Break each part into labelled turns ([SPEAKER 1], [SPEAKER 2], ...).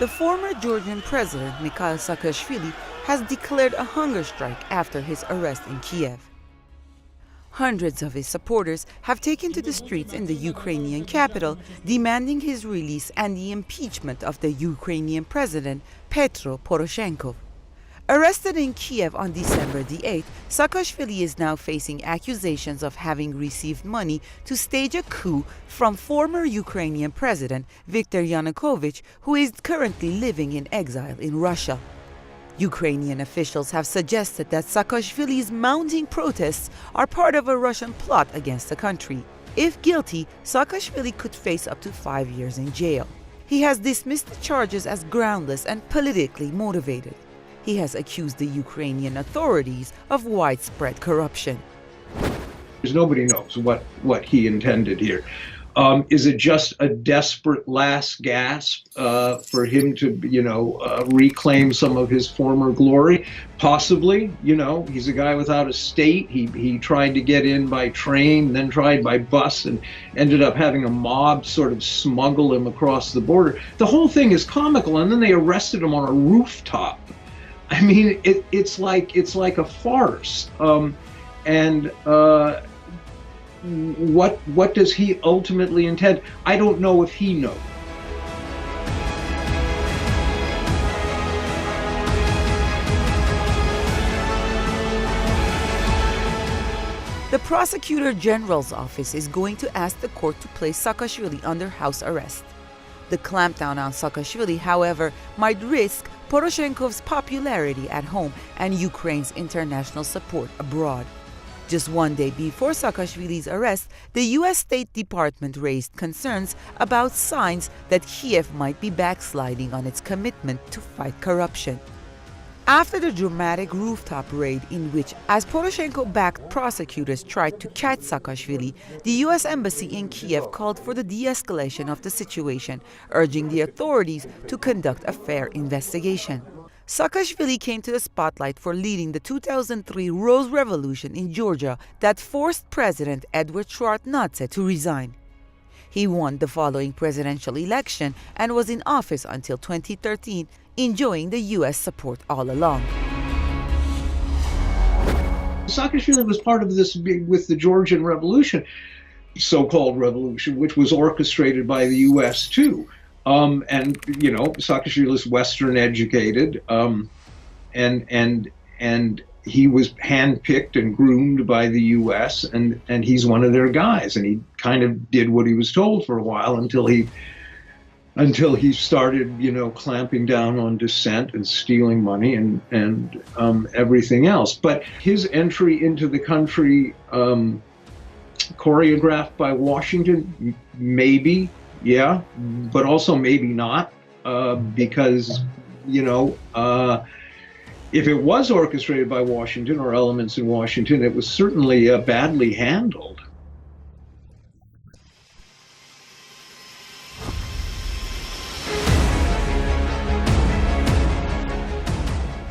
[SPEAKER 1] The former Georgian President Mikheil Saakashvili has declared a hunger strike after his arrest in Kiev. Hundreds of his supporters have taken to the streets in the Ukrainian capital, demanding his release and the impeachment of the Ukrainian President Petro Poroshenko. Arrested in Kiev on December the 8th, Saakashvili is now facing accusations of having received money to stage a coup from former Ukrainian President Viktor Yanukovych, who is currently living in exile in Russia. Ukrainian officials have suggested that Saakashvili's mounting protests are part of a Russian plot against the country. If guilty, Saakashvili could face up to 5 years in jail. He has dismissed the charges as groundless and politically motivated. He has accused the Ukrainian authorities of widespread corruption.
[SPEAKER 2] Nobody knows what he intended here. Is it just a desperate last gasp for him to, reclaim some of his former glory? Possibly. He's a guy without a state. He tried to get in by train, then tried by bus, and ended up having a mob sort of smuggle him across the border. The whole thing is comical, and then they arrested him on a rooftop. I mean, it's like a farce. What does he ultimately intend? I don't know if he knows.
[SPEAKER 1] The Prosecutor General's office is going to ask the court to place Saakashvili under house arrest. The clampdown on Saakashvili, however, might risk Poroshenko's popularity at home and Ukraine's international support abroad. Just one day before Saakashvili's arrest, the U.S. State Department raised concerns about signs that Kiev might be backsliding on its commitment to fight corruption. After the dramatic rooftop raid in which, as Poroshenko-backed prosecutors tried to catch Saakashvili, the U.S. Embassy in Kiev called for the de-escalation of the situation, urging the authorities to conduct a fair investigation. Saakashvili came to the spotlight for leading the 2003 Rose Revolution in Georgia that forced President Eduard Shevardnadze to resign. He won the following presidential election and was in office until 2013, enjoying the U.S. support all along.
[SPEAKER 2] Saakashvili was part of this with the Georgian Revolution, so-called revolution, which was orchestrated by the U.S. too. Saakashvili is Western educated, and he was handpicked and groomed by the U.S. and he's one of their guys, and he kind of did what he was told for a while until he started, clamping down on dissent and stealing money and everything else. But his entry into the country, choreographed by Washington, maybe. Yeah, but also maybe not, because, if it was orchestrated by Washington or elements in Washington, it was certainly badly handled.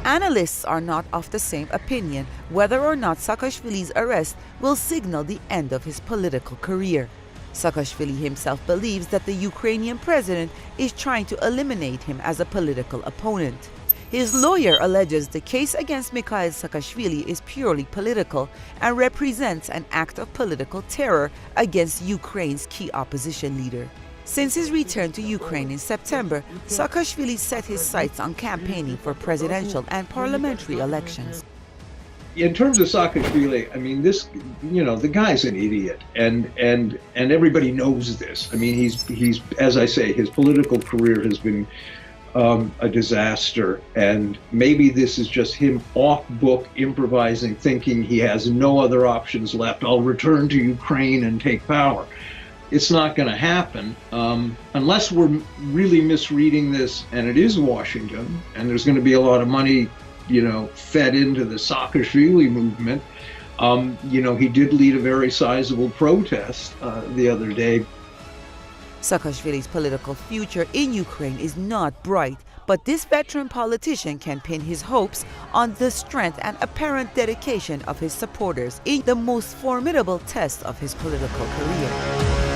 [SPEAKER 1] Analysts are not of the same opinion whether or not Saakashvili's arrest will signal the end of his political career. Saakashvili himself believes that the Ukrainian president is trying to eliminate him as a political opponent. His lawyer alleges the case against Mikheil Saakashvili is purely political and represents an act of political terror against Ukraine's key opposition leader. Since his return to Ukraine in September, Saakashvili set his sights on campaigning for presidential and parliamentary elections.
[SPEAKER 2] In terms of Saakashvili, I mean, the guy's an idiot, and everybody knows this. I mean, he's as I say, his political career has been a disaster, and maybe this is just him off-book improvising, thinking he has no other options left. I'll return to Ukraine and take power. It's not going to happen unless we're really misreading this, and it is Washington, and there's going to be a lot of money fed into the Saakashvili movement. He did lead a very sizable protest the other day.
[SPEAKER 1] Saakashvili's political future in Ukraine is not bright, but this veteran politician can pin his hopes on the strength and apparent dedication of his supporters in the most formidable test of his political career.